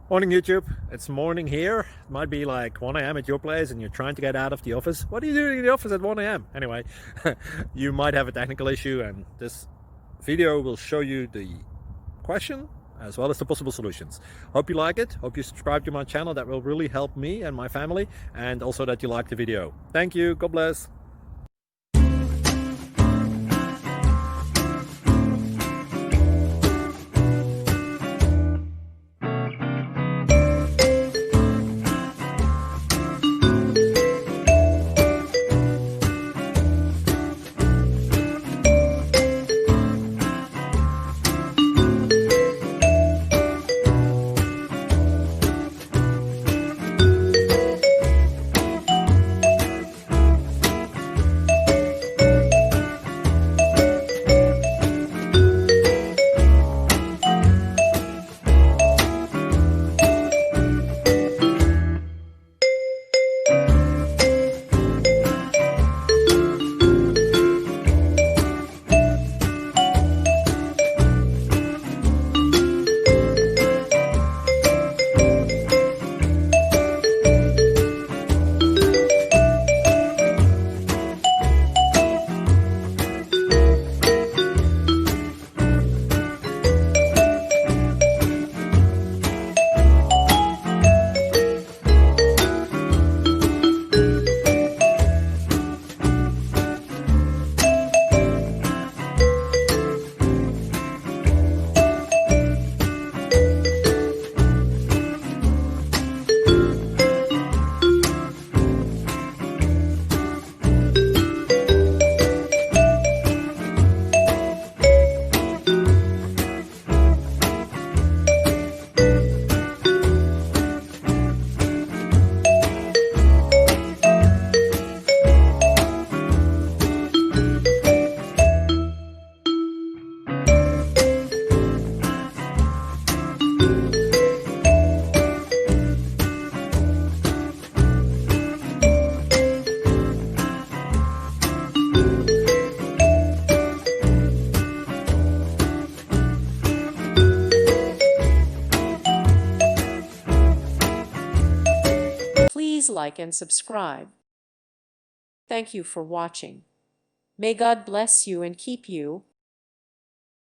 Morning YouTube, it's morning here. It might be like 1 a.m. at your place and you're trying to get out of the office. What are you doing in the office at 1 a.m.? Anyway, you might have a technical issue and this video will show you the question as well as the possible solutions. Hope you like it, hope you subscribe to my channel. That will really help me and my family, and also that you like the video. Thank you, God bless. Please like and subscribe. Thank you for watching. May God bless you and keep you.